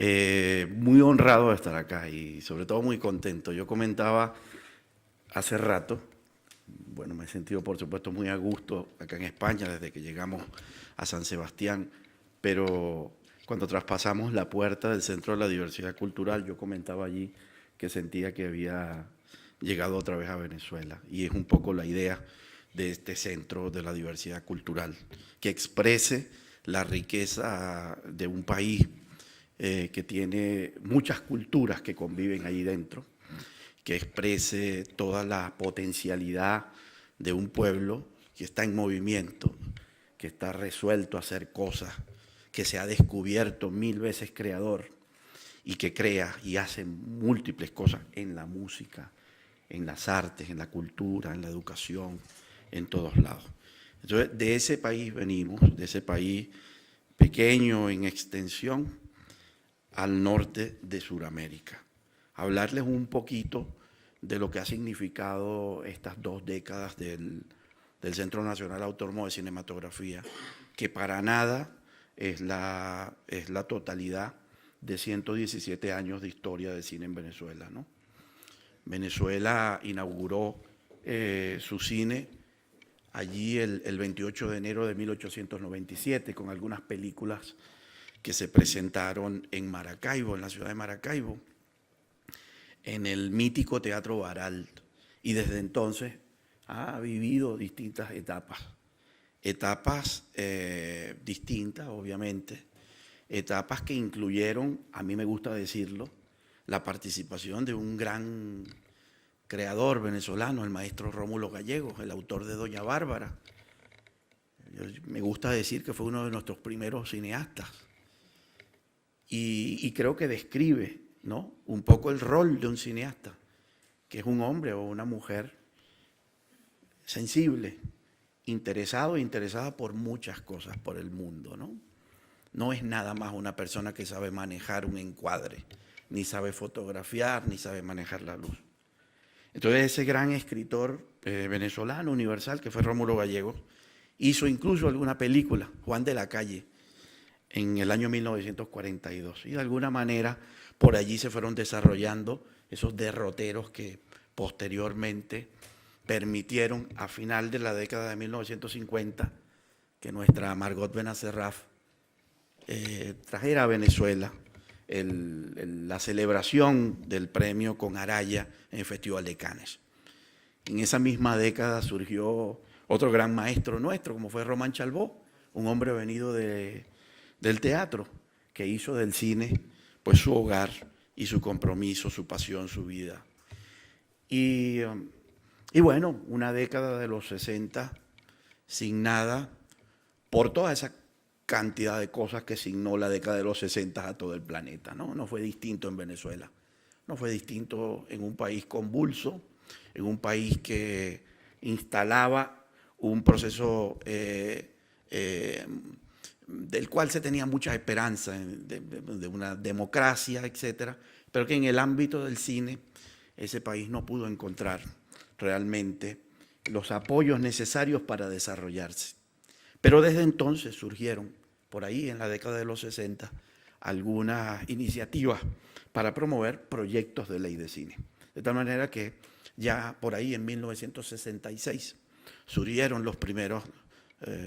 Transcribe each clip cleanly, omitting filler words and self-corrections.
Muy honrado de estar acá y sobre todo muy contento. Yo comentaba hace rato, bueno, me he sentido por supuesto muy a gusto acá en España desde que llegamos a San Sebastián, pero cuando traspasamos la puerta del Centro de la Diversidad Cultural, yo comentaba allí que sentía que había llegado otra vez a Venezuela y es un poco la idea de este Centro de la Diversidad Cultural, que exprese la riqueza de un país que tiene muchas culturas que conviven ahí dentro, que exprese toda la potencialidad de un pueblo que está en movimiento, que está resuelto a hacer cosas, que se ha descubierto 1000 veces creador y que crea y hace múltiples cosas en la música, en las artes, en la cultura, en la educación, en todos lados. Entonces, de ese país venimos, de ese país pequeño en extensión, al norte de Sudamérica. Hablarles un poquito de lo que ha significado estas 2 décadas del Centro Nacional Autónomo de Cinematografía, que para nada es la totalidad de 117 años de historia de cine en Venezuela, ¿no? Venezuela inauguró su cine allí el 28 de enero de 1897 con algunas películas que se presentaron en Maracaibo, en la ciudad de Maracaibo, en el mítico Teatro Baral. Y desde entonces ha vivido distintas etapas distintas, obviamente, etapas que incluyeron, a mí me gusta decirlo, la participación de un gran creador venezolano, el maestro Rómulo Gallegos, el autor de Doña Bárbara. Me gusta decir que fue uno de nuestros primeros cineastas. Y creo que describe, ¿no?, un poco el rol de un cineasta, que es un hombre o una mujer sensible, interesado e interesada por muchas cosas, por el mundo, ¿no? No es nada más una persona que sabe manejar un encuadre, ni sabe fotografiar, ni sabe manejar la luz. Entonces ese gran escritor venezolano, universal, que fue Rómulo Gallegos, hizo incluso alguna película, Juan de la Calle, en el año 1942. Y de alguna manera por allí se fueron desarrollando esos derroteros que posteriormente permitieron a final de la década de 1950 que nuestra Margot Benacerraf trajera a Venezuela la celebración del premio con Araya en el Festival de Cannes. En esa misma década surgió otro gran maestro nuestro, como fue Román Chalbaud, un hombre venido del teatro, que hizo del cine pues su hogar y su compromiso, su pasión, su vida. Y bueno, una década de los 60 signada por toda esa cantidad de cosas que signó la década de los 60 a todo el planeta, ¿no? No fue distinto en Venezuela, no fue distinto en un país convulso, en un país que instalaba un proceso del cual se tenía mucha esperanza de una democracia, etcétera, pero que en el ámbito del cine ese país no pudo encontrar realmente los apoyos necesarios para desarrollarse. Pero desde entonces surgieron, por ahí en la década de los 60, algunas iniciativas para promover proyectos de ley de cine. De tal manera que ya por ahí en 1966 surgieron los primeros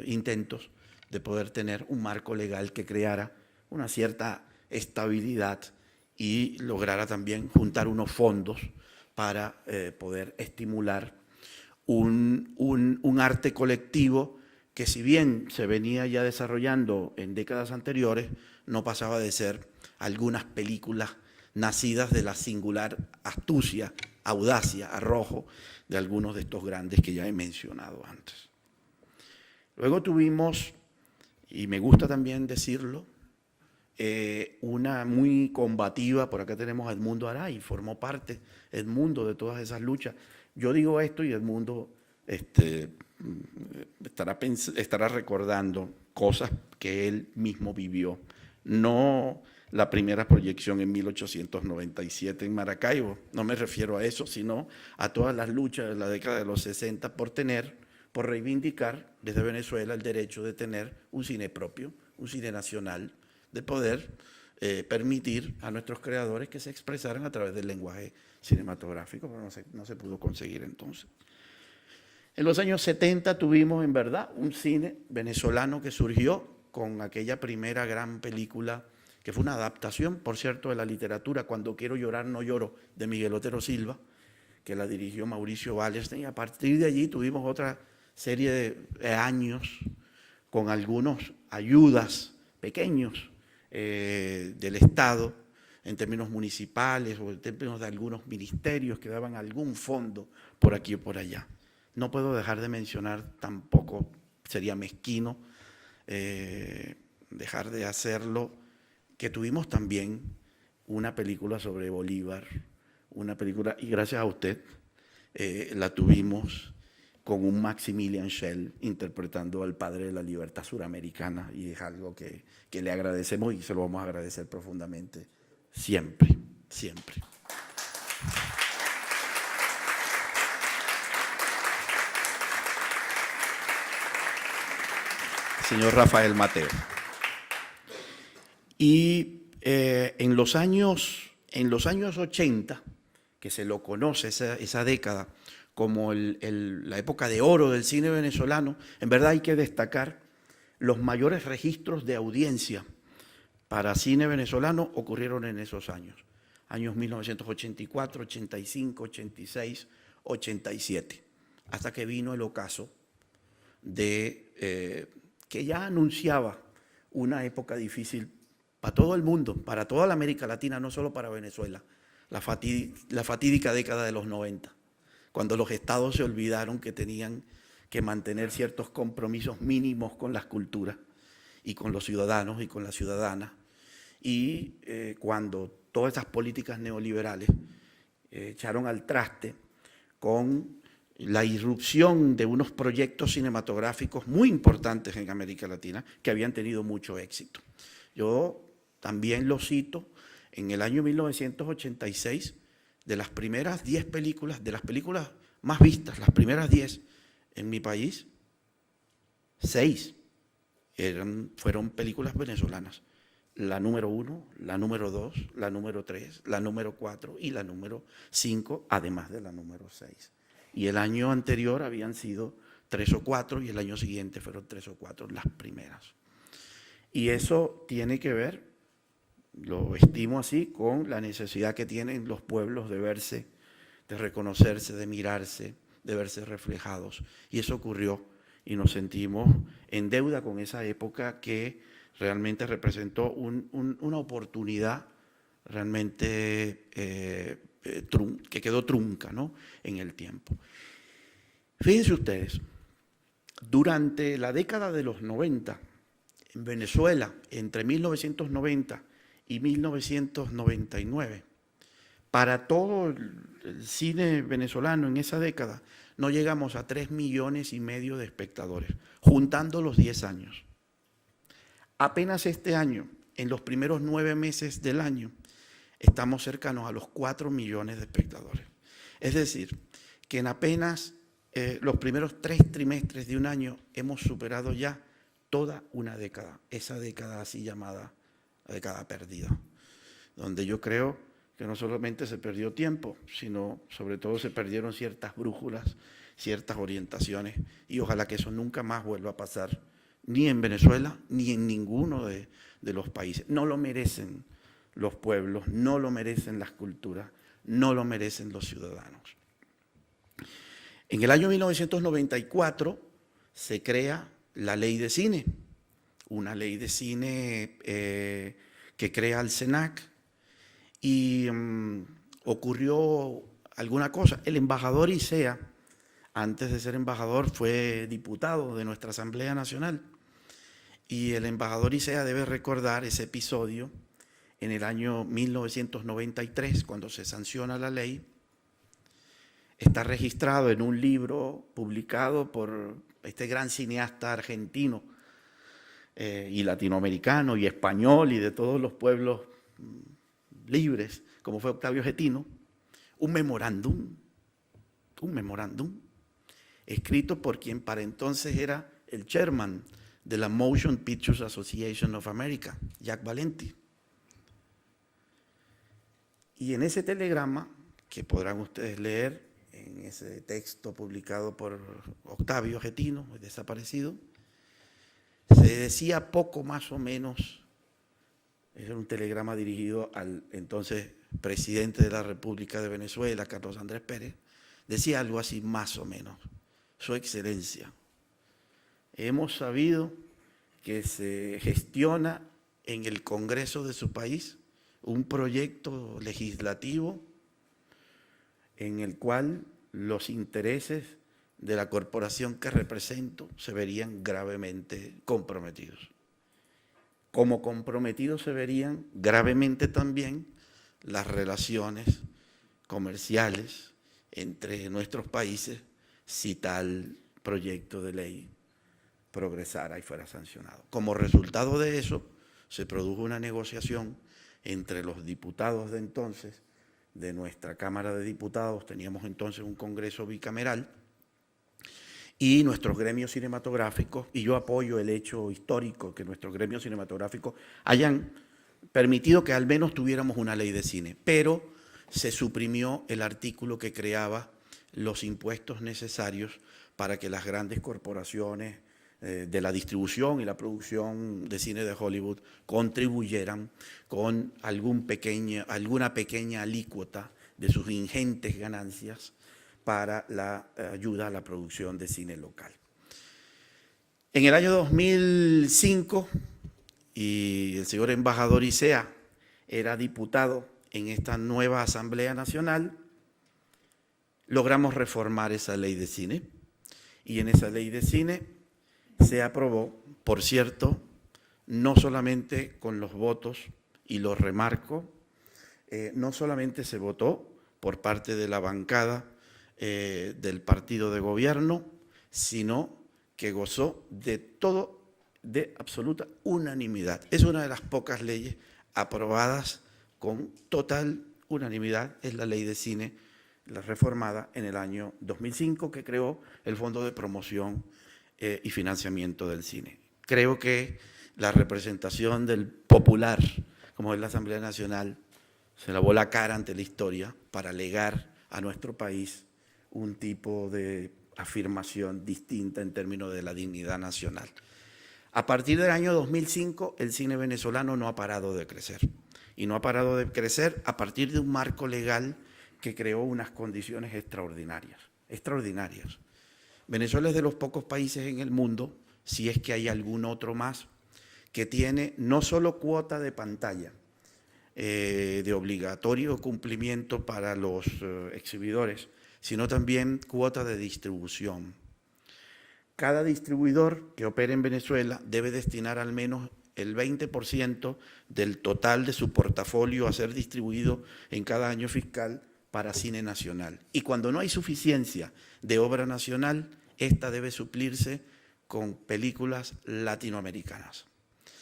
intentos de poder tener un marco legal que creara una cierta estabilidad y lograra también juntar unos fondos para poder estimular un arte colectivo que, si bien se venía ya desarrollando en décadas anteriores, no pasaba de ser algunas películas nacidas de la singular astucia, audacia, arrojo de algunos de estos grandes que ya he mencionado antes. Luego tuvimos, y me gusta también decirlo, una muy combativa, por acá tenemos a Edmundo Aray, formó parte Edmundo de todas esas luchas. Yo digo esto y Edmundo estará recordando cosas que él mismo vivió. No la primera proyección en 1897 en Maracaibo, no me refiero a eso, sino a todas las luchas de la década de los 60 por reivindicar desde Venezuela el derecho de tener un cine propio, un cine nacional, de poder permitir a nuestros creadores que se expresaran a través del lenguaje cinematográfico, pero no se pudo conseguir entonces. En los años 70 tuvimos, en verdad, un cine venezolano que surgió con aquella primera gran película, que fue una adaptación, por cierto, de la literatura, Cuando quiero llorar no lloro, de Miguel Otero Silva, que la dirigió Mauricio Wallerstein, y a partir de allí tuvimos otra serie de años con algunas ayudas pequeños del Estado, en términos municipales o en términos de algunos ministerios que daban algún fondo por aquí o por allá. No puedo dejar de mencionar, tampoco sería mezquino dejar de hacerlo, que tuvimos también una película sobre Bolívar, una película, y gracias a usted, la tuvimos con un Maximilian Schell interpretando al padre de la libertad suramericana, y es algo que le agradecemos y se lo vamos a agradecer profundamente siempre, siempre. Señor Rafael Mateo. Y en los años 80, que se lo conoce esa década como la época de oro del cine venezolano, en verdad hay que destacar los mayores registros de audiencia para cine venezolano ocurrieron en esos años 1984, 85, 86, 87, hasta que vino el ocaso de que ya anunciaba una época difícil para todo el mundo, para toda la América Latina, no solo para Venezuela, la fatídica década de los 90, cuando los estados se olvidaron que tenían que mantener ciertos compromisos mínimos con las culturas y con los ciudadanos y con las ciudadanas, y cuando todas esas políticas neoliberales echaron al traste con la irrupción de unos proyectos cinematográficos muy importantes en América Latina que habían tenido mucho éxito. Yo también lo cito, en el año 1986, de las primeras 10 películas, de las películas más vistas, las primeras 10 en mi país, 6 fueron películas venezolanas. La número 1, la número 2, la número 3, la número 4 y la número 5, además de la número 6. Y el año anterior habían sido 3 o 4 y el año siguiente fueron 3 o 4 las primeras. Y eso tiene que ver, lo estimo así, con la necesidad que tienen los pueblos de verse, de reconocerse, de mirarse, de verse reflejados. Y eso ocurrió y nos sentimos en deuda con esa época que realmente representó una oportunidad realmente que quedó trunca, ¿no?, en el tiempo. Fíjense ustedes, durante la década de los 90, en Venezuela, entre 1990 y 1999, para todo el cine venezolano en esa década, no llegamos a 3,5 millones de espectadores, juntando los 10 años. Apenas este año, en los primeros 9 meses del año, estamos cercanos a los 4 millones de espectadores. Es decir, que en apenas los primeros 3 trimestres de un año hemos superado ya toda una década, esa década así llamada la década perdida, donde yo creo que no solamente se perdió tiempo, sino sobre todo se perdieron ciertas brújulas, ciertas orientaciones, y ojalá que eso nunca más vuelva a pasar, ni en Venezuela, ni en ninguno de los países. No lo merecen los pueblos, no lo merecen las culturas, no lo merecen los ciudadanos. En el año 1994 se crea la Ley de Cine, una ley de cine que crea el SENAC, y ocurrió alguna cosa. El embajador Isea, antes de ser embajador, fue diputado de nuestra Asamblea Nacional, y el embajador Isea debe recordar ese episodio en el año 1993, cuando se sanciona la ley. Está registrado en un libro publicado por este gran cineasta argentino y latinoamericano y español y de todos los pueblos libres, como fue Octavio Getino, un memorándum escrito por quien para entonces era el chairman de la Motion Pictures Association of America, Jack Valenti. Y en ese telegrama, que podrán ustedes leer en ese texto publicado por Octavio Getino, desaparecido, se decía poco más o menos, era un telegrama dirigido al entonces presidente de la República de Venezuela, Carlos Andrés Pérez, decía algo así más o menos: Su Excelencia, hemos sabido que se gestiona en el Congreso de su país un proyecto legislativo en el cual los intereses de la corporación que represento se verían gravemente comprometidos. Como comprometidos se verían gravemente también las relaciones comerciales entre nuestros países si tal proyecto de ley progresara y fuera sancionado. Como resultado de eso, se produjo una negociación entre los diputados de entonces, de nuestra Cámara de Diputados, teníamos entonces un Congreso bicameral, y nuestros gremios cinematográficos, y yo apoyo el hecho histórico que nuestros gremios cinematográficos hayan permitido que al menos tuviéramos una ley de cine, pero se suprimió el artículo que creaba los impuestos necesarios para que las grandes corporaciones de la distribución y la producción de cine de Hollywood contribuyeran con alguna pequeña alícuota de sus ingentes ganancias para la ayuda a la producción de cine local. En el año 2005, y el señor embajador Isea era diputado en esta nueva Asamblea Nacional, logramos reformar esa ley de cine, y en esa ley de cine se aprobó, por cierto, no solamente con los votos, y lo remarco, no solamente se votó por parte de la bancada del partido de gobierno, sino que gozó de absoluta unanimidad. Es una de las pocas leyes aprobadas con total unanimidad, es la ley de cine, la reformada en el año 2005, que creó el Fondo de Promoción y Financiamiento del Cine. Creo que la representación del popular, como es la Asamblea Nacional, se lavó la cara ante la historia para legar a nuestro país un tipo de afirmación distinta en términos de la dignidad nacional. A partir del año 2005, el cine venezolano no ha parado de crecer. Y no ha parado de crecer a partir de un marco legal que creó unas condiciones extraordinarias. Extraordinarias. Venezuela es de los pocos países en el mundo, si es que hay algún otro más, que tiene no solo cuota de pantalla, de obligatorio cumplimiento para los exhibidores, sino también cuota de distribución. Cada distribuidor que opere en Venezuela debe destinar al menos el 20% del total de su portafolio a ser distribuido en cada año fiscal para cine nacional. Y cuando no hay suficiencia de obra nacional, esta debe suplirse con películas latinoamericanas.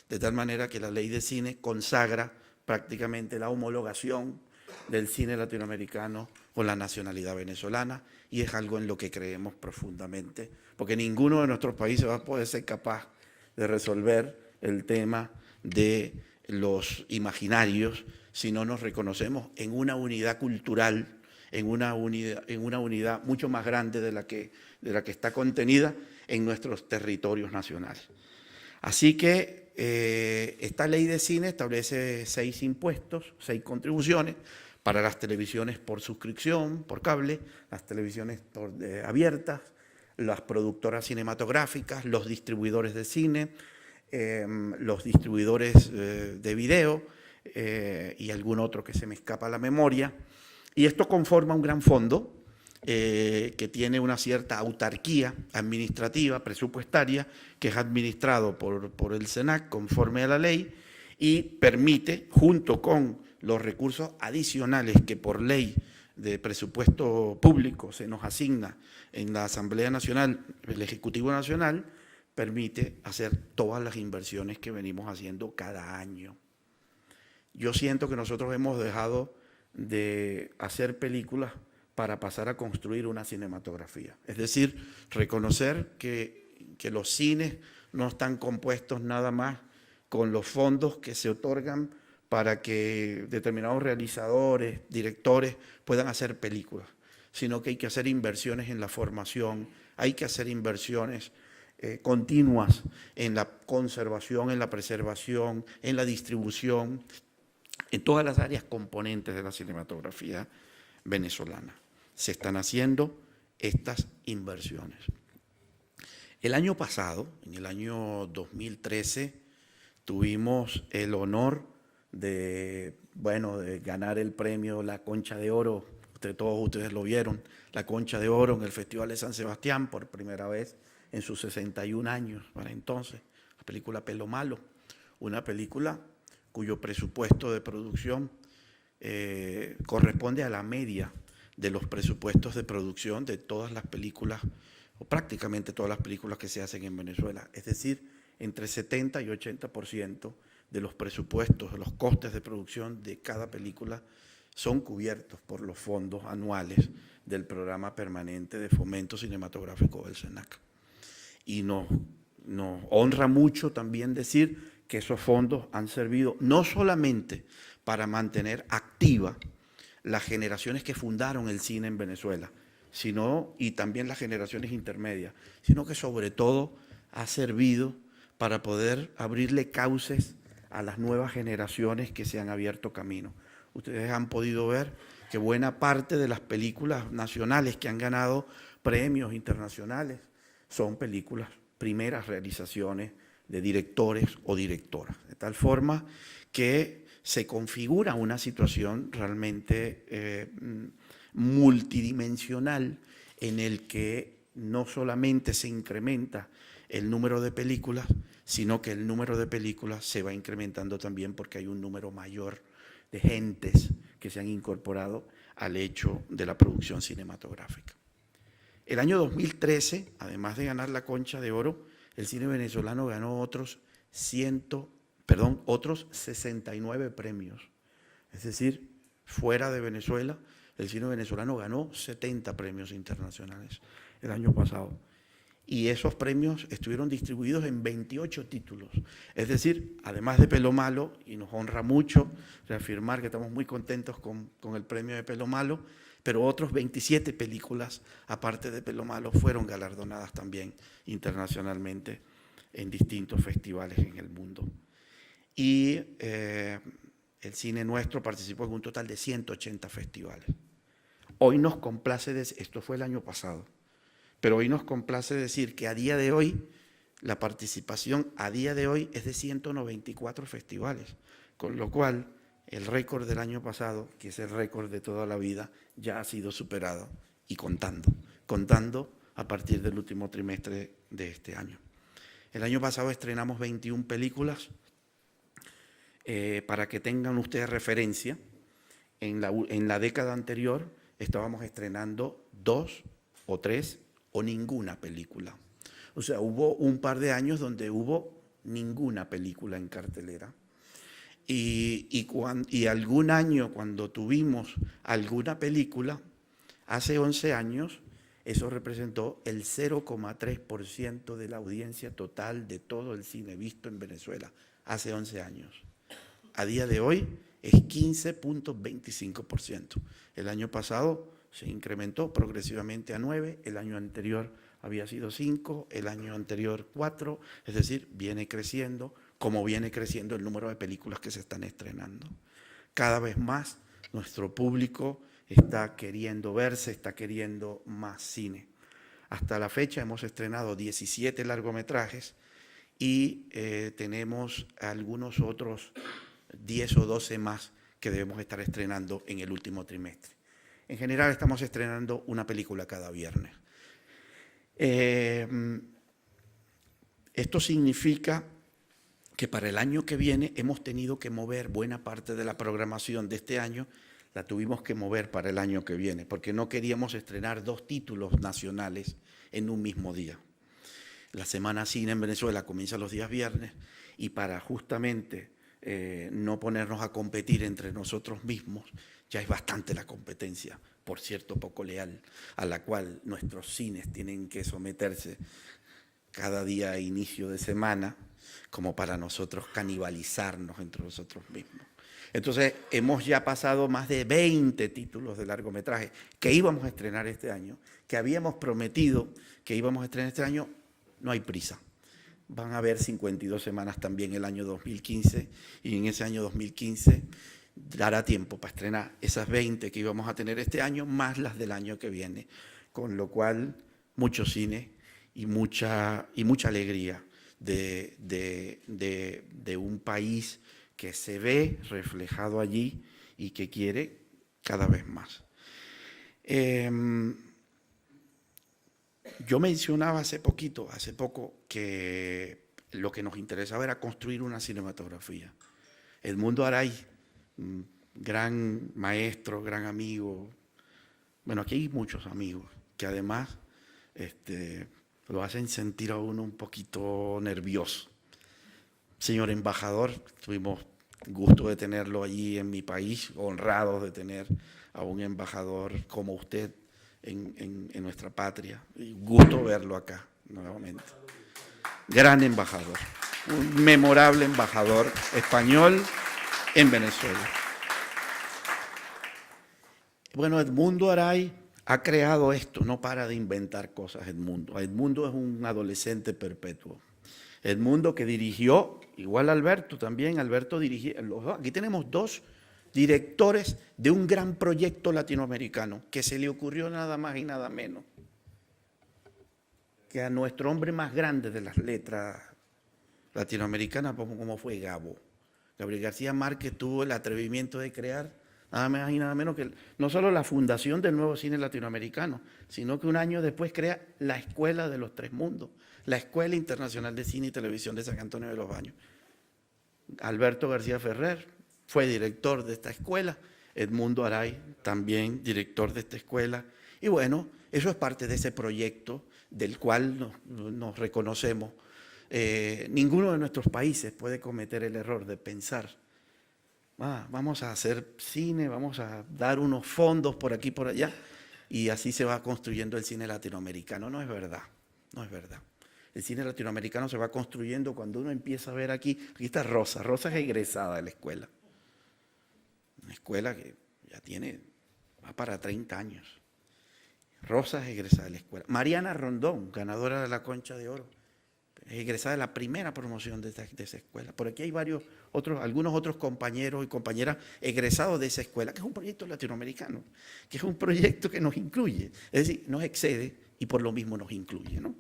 De tal manera que la ley de cine consagra prácticamente la homologación del cine latinoamericano con la nacionalidad venezolana, y es algo en lo que creemos profundamente, porque ninguno de nuestros países va a poder ser capaz de resolver el tema de los imaginarios si no nos reconocemos en una unidad cultural, en una unidad mucho más grande de la que está contenida en nuestros territorios nacionales. Así que esta ley de cine establece 6 impuestos, 6 contribuciones para las televisiones por suscripción, por cable, las televisiones abiertas, las productoras cinematográficas, los distribuidores de cine, los distribuidores de video y algún otro que se me escapa a la memoria. Y esto conforma un gran fondo que tiene una cierta autarquía administrativa, presupuestaria, que es administrado por el SENAC conforme a la ley, y permite, junto con los recursos adicionales que por ley de presupuesto público se nos asigna en la Asamblea Nacional, el Ejecutivo Nacional, permite hacer todas las inversiones que venimos haciendo cada año. Yo siento que nosotros hemos dejado de hacer películas para pasar a construir una cinematografía. Es decir, reconocer que los cines no están compuestos nada más con los fondos que se otorgan para que determinados realizadores, directores puedan hacer películas, sino que hay que hacer inversiones en la formación, hay que hacer inversiones continuas en la conservación, en la preservación, en la distribución, en todas las áreas componentes de la cinematografía venezolana. Se están haciendo estas inversiones. El año pasado, en el año 2013, tuvimos el honor de ganar el premio La Concha de Oro. Todos ustedes lo vieron, La Concha de Oro en el Festival de San Sebastián por primera vez en sus 61 años para entonces. La película Pelo Malo, una película cuyo presupuesto de producción corresponde a la media de los presupuestos de producción de todas las películas, o prácticamente todas las películas que se hacen en Venezuela. Es decir, entre 70 y 80% de los presupuestos, de los costes de producción de cada película son cubiertos por los fondos anuales del Programa Permanente de Fomento Cinematográfico del SENAC. Y nos honra mucho también decir que esos fondos han servido no solamente para mantener activa las generaciones que fundaron el cine en Venezuela, y también las generaciones intermedias, sino que sobre todo ha servido para poder abrirle cauces a las nuevas generaciones que se han abierto camino. Ustedes han podido ver que buena parte de las películas nacionales que han ganado premios internacionales son películas, primeras realizaciones de directores o directoras, de tal forma que se configura una situación realmente multidimensional en el que no solamente se incrementa el número de películas, sino que el número de películas se va incrementando también porque hay un número mayor de gentes que se han incorporado al hecho de la producción cinematográfica. El año 2013, además de ganar la Concha de Oro, el cine venezolano ganó otros 69 premios. Es decir, fuera de Venezuela, el cine venezolano ganó 70 premios internacionales el año pasado. Y esos premios estuvieron distribuidos en 28 títulos. Es decir, además de Pelo Malo, y nos honra mucho reafirmar que estamos muy contentos con el premio de Pelo Malo, pero otros 27 películas, aparte de Pelo Malo, fueron galardonadas también internacionalmente en distintos festivales en el mundo. Y el cine nuestro participó en un total de 180 festivales. Hoy nos complace decir, esto fue el año pasado, pero hoy nos complace decir que a día de hoy, la participación a día de hoy es de 194 festivales, con lo cual el récord del año pasado, que es el récord de toda la vida, ya ha sido superado y contando a partir del último trimestre de este año. El año pasado estrenamos 21 películas. Para que tengan ustedes referencia, en la década anterior estábamos estrenando 2 o 3 o ninguna película. O sea, hubo un par de años donde hubo ninguna película en cartelera. Y algún año, cuando tuvimos alguna película, hace 11 años, eso representó el 0,3% de la audiencia total de todo el cine visto en Venezuela, hace 11 años. A día de hoy es 15,25%. El año pasado se incrementó progresivamente a 9, el año anterior había sido 5, el año anterior 4, es decir, viene creciendo, como viene creciendo el número de películas que se están estrenando. Cada vez más nuestro público está queriendo verse, está queriendo más cine. Hasta la fecha hemos estrenado 17 largometrajes y tenemos algunos otros 10 o 12 más que debemos estar estrenando en el último trimestre. En general estamos estrenando una película cada viernes. Esto significa que para el año que viene hemos tenido que mover buena parte de la programación de este año, la tuvimos que mover para el año que viene, porque no queríamos estrenar 2 títulos nacionales en un mismo día. La Semana Cine en Venezuela comienza los días viernes y para justamente no ponernos a competir entre nosotros mismos, ya es bastante la competencia, por cierto poco leal, a la cual nuestros cines tienen que someterse cada día a inicio de semana. como para nosotros canibalizarnos entre nosotros mismos. Entonces, hemos ya pasado más de 20 títulos de largometraje que íbamos a estrenar este año, que habíamos prometido que íbamos a estrenar este año. No hay prisa. Van a haber 52 semanas también el año 2015, y en ese año 2015 dará tiempo para estrenar esas 20 que íbamos a tener este año, más las del año que viene. Con lo cual, mucho cine y mucha alegría de un país que se ve reflejado allí y que quiere cada vez más. Yo mencionaba hace poco, que lo que nos interesaba era construir una cinematografía. Edmundo Aray, gran maestro, gran amigo. Bueno, aquí hay muchos amigos que además lo hacen sentir a uno un poquito nervioso. Señor embajador, tuvimos gusto de tenerlo allí en mi país, honrados de tener a un embajador como usted en nuestra patria. Y gusto verlo acá nuevamente. Gran embajador, un memorable embajador español en Venezuela. Bueno, Edmundo Aray ha creado esto, no para de inventar cosas Edmundo. Edmundo es un adolescente perpetuo. Edmundo, que dirigió, igual Alberto también, Alberto dirigió, aquí tenemos dos directores de un gran proyecto latinoamericano que se le ocurrió nada más y nada menos que a nuestro hombre más grande de las letras latinoamericanas, como fue Gabo. Gabriel García Márquez tuvo el atrevimiento de crear nada más y nada menos que no solo la fundación del nuevo cine latinoamericano, sino que un año después crea la Escuela de los Tres Mundos, la Escuela Internacional de Cine y Televisión de San Antonio de los Baños. Alberto García Ferrer fue director de esta escuela, Edmundo Aray también director de esta escuela, y bueno, eso es parte de ese proyecto del cual nos reconocemos. Ninguno de nuestros países puede cometer el error de pensar: vamos a hacer cine, vamos a dar unos fondos por aquí y por allá, y así se va construyendo el cine latinoamericano. No es verdad, no es verdad. El cine latinoamericano se va construyendo cuando uno empieza a ver aquí está Rosa. Rosa es egresada de la escuela. Una escuela que ya va para 30 años. Rosa es egresada de la escuela. Mariana Rondón, ganadora de la Concha de Oro, es egresada de la primera promoción de esa escuela. Por aquí hay algunos otros compañeros y compañeras egresados de esa escuela, que es un proyecto latinoamericano, que es un proyecto que nos incluye, es decir, nos excede y por lo mismo nos incluye, ¿no?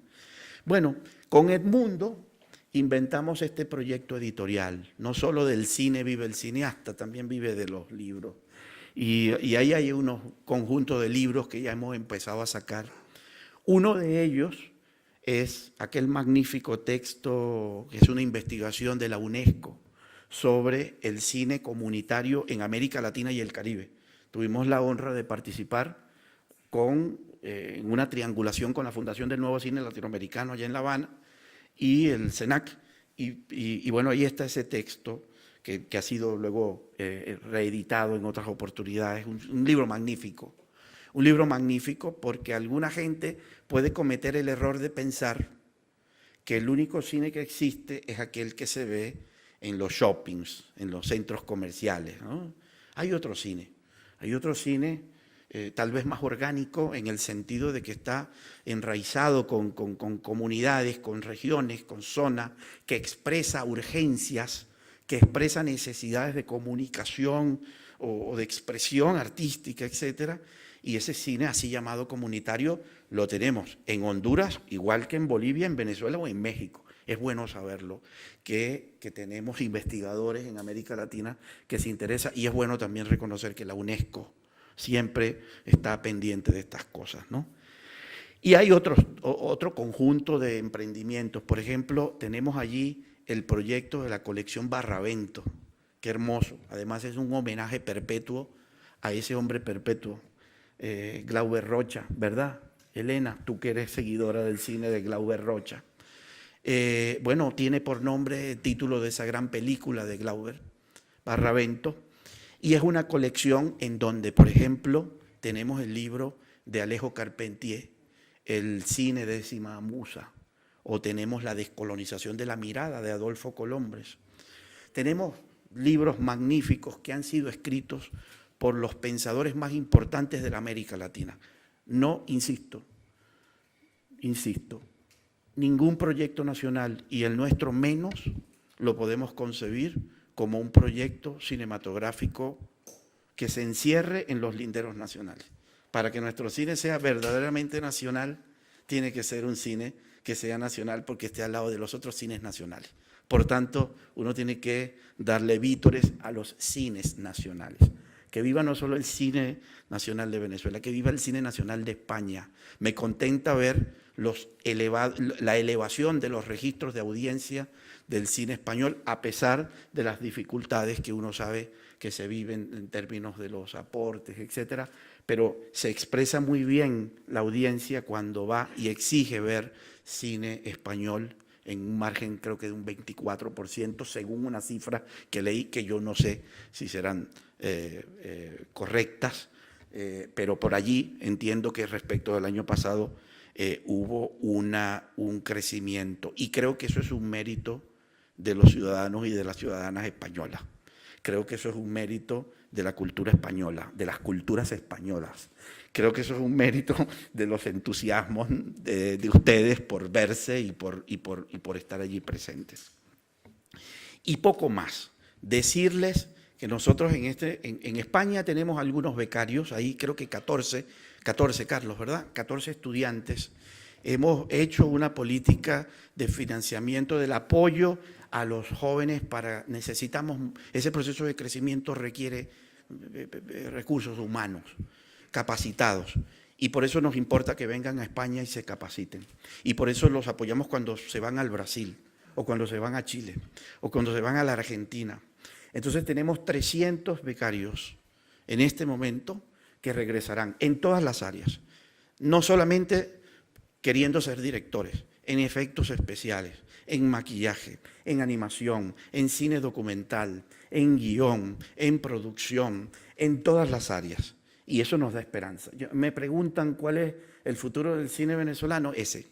Bueno, con Edmundo inventamos este proyecto editorial. No solo del cine vive el cineasta, también vive de los libros. Y ahí hay unos conjuntos de libros que ya hemos empezado a sacar. Uno de ellos es aquel magnífico texto que es una investigación de la UNESCO sobre el cine comunitario en América Latina y el Caribe. Tuvimos la honra de participar en una triangulación con la Fundación del Nuevo Cine Latinoamericano allá en La Habana y el CENAC. Y bueno, ahí está ese texto que ha sido luego reeditado en otras oportunidades. Un libro magnífico. Un libro magnífico porque alguna gente puede cometer el error de pensar que el único cine que existe es aquel que se ve en los shoppings, en los centros comerciales, ¿no? Hay otro cine tal vez más orgánico en el sentido de que está enraizado con comunidades, con regiones, con zonas, que expresa urgencias, que expresa necesidades de comunicación o de expresión artística, etcétera. Y ese cine así llamado comunitario lo tenemos en Honduras, igual que en Bolivia, en Venezuela o en México. Es bueno saberlo, que tenemos investigadores en América Latina que se interesan, y es bueno también reconocer que la UNESCO siempre está pendiente de estas cosas, ¿no? Y hay otro conjunto de emprendimientos. Por ejemplo, tenemos allí el proyecto de la colección Barravento. Qué hermoso. Además es un homenaje perpetuo a ese hombre perpetuo, Glauber Rocha, ¿verdad? Elena, tú que eres seguidora del cine de Glauber Rocha. Bueno, tiene por nombre el título de esa gran película de Glauber, Barravento. Y es una colección en donde, por ejemplo, tenemos el libro de Alejo Carpentier, El cine de Décima Musa, o tenemos La descolonización de la mirada de Adolfo Colombres. Tenemos libros magníficos que han sido escritos por los pensadores más importantes de la América Latina. No, insisto, ningún proyecto nacional, y el nuestro menos, lo podemos concebir como un proyecto cinematográfico que se encierre en los linderos nacionales. Para que nuestro cine sea verdaderamente nacional, tiene que ser un cine que sea nacional porque esté al lado de los otros cines nacionales. Por tanto, uno tiene que darle vítores a los cines nacionales. Que viva no solo el cine nacional de Venezuela, que viva el cine nacional de España. Me contenta ver la elevación de los registros de audiencia del cine español, a pesar de las dificultades que uno sabe que se viven en términos de los aportes, etcétera, pero se expresa muy bien la audiencia cuando va y exige ver cine español en un margen creo que de un 24%, según una cifra que leí, que yo no sé si serán correctas, pero por allí entiendo que respecto del año pasado hubo un crecimiento, y creo que eso es un mérito de los ciudadanos y de las ciudadanas españolas. Creo que eso es un mérito de la cultura española, de las culturas españolas. Creo que eso es un mérito de los entusiasmos de ustedes por verse y por estar allí presentes. Y poco más. Decirles que nosotros en España tenemos algunos becarios, ahí creo que 14, Carlos, ¿verdad? 14 estudiantes. Hemos hecho una política de financiamiento del apoyo a los jóvenes necesitamos, ese proceso de crecimiento requiere recursos humanos, capacitados, y por eso nos importa que vengan a España y se capaciten. Y por eso los apoyamos cuando se van al Brasil, o cuando se van a Chile, o cuando se van a la Argentina. Entonces tenemos 300 becarios en este momento que regresarán en todas las áreas, no solamente queriendo ser directores, en efectos especiales, en maquillaje, en animación, en cine documental, en guión, en producción, en todas las áreas. Y eso nos da esperanza. Me preguntan cuál es el futuro del cine venezolano. Ese,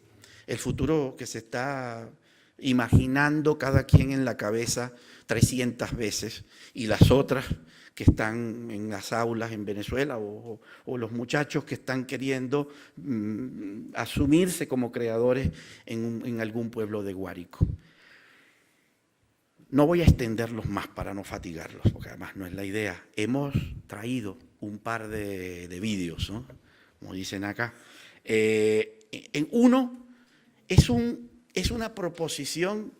el futuro que se está imaginando cada quien en la cabeza 300 veces, y las otras que están en las aulas en Venezuela o los muchachos que están queriendo asumirse como creadores en algún pueblo de Guárico. No voy a extenderlos más para no fatigarlos, porque además no es la idea. Hemos traído un par de vídeos, ¿no? Como dicen acá. En uno es una proposición,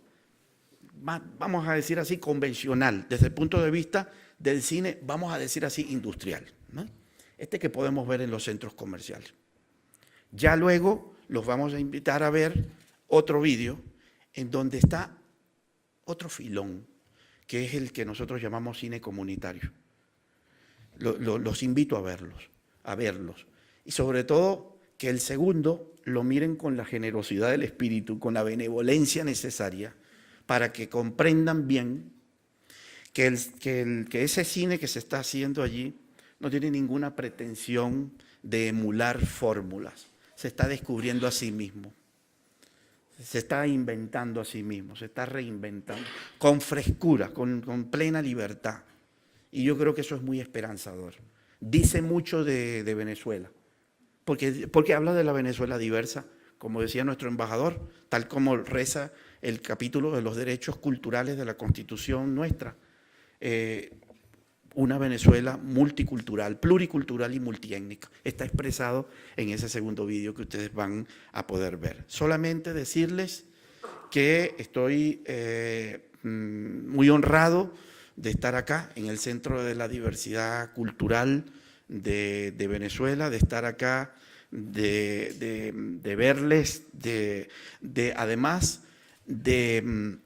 vamos a decir así, convencional, desde el punto de vista del cine, vamos a decir así, industrial, ¿no? Que podemos ver en los centros comerciales. Ya luego los vamos a invitar a ver otro vídeo en donde está otro filón, que es el que nosotros llamamos cine comunitario. Los invito a verlos. Y sobre todo que el segundo lo miren con la generosidad del espíritu, con la benevolencia necesaria, para que comprendan bien que ese cine que se está haciendo allí no tiene ninguna pretensión de emular fórmulas. Se está descubriendo a sí mismo. Se está inventando a sí mismo, se está reinventando, con frescura, con plena libertad. Y yo creo que eso es muy esperanzador. Dice mucho de Venezuela, porque habla de la Venezuela diversa, como decía nuestro embajador, tal como reza el capítulo de los derechos culturales de la Constitución nuestra. Una Venezuela multicultural, pluricultural y multiétnica. Está expresado en ese segundo vídeo que ustedes van a poder ver. Solamente decirles que estoy muy honrado de estar acá en el Centro de la Diversidad Cultural de Venezuela, de estar acá, de verles, además de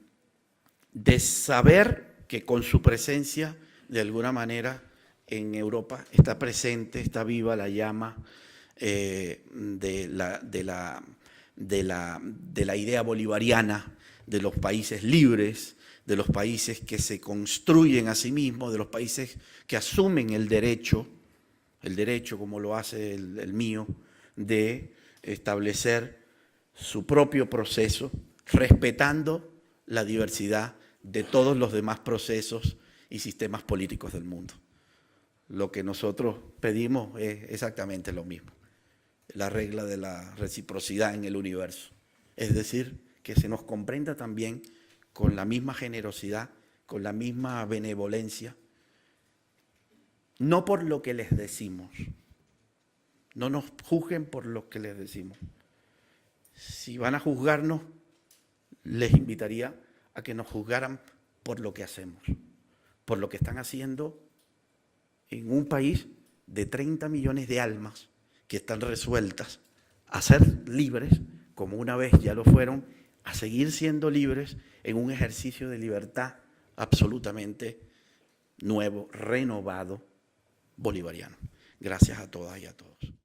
saber que con su presencia, de alguna manera, en Europa está presente, está viva la llama de la idea bolivariana, de los países libres, de los países que se construyen a sí mismos, de los países que asumen el derecho como lo hace el mío, de establecer su propio proceso, respetando la diversidad de todos los demás procesos y sistemas políticos del mundo. Lo que nosotros pedimos es exactamente lo mismo, la regla de la reciprocidad en el universo. Es decir, que se nos comprenda también con la misma generosidad, con la misma benevolencia, no por lo que les decimos. No nos juzguen por lo que les decimos. Si van a juzgarnos, les invitaría a que nos juzgaran por lo que hacemos, por lo que están haciendo en un país de 30 millones de almas que están resueltas a ser libres, como una vez ya lo fueron, a seguir siendo libres en un ejercicio de libertad absolutamente nuevo, renovado, bolivariano. Gracias a todas y a todos.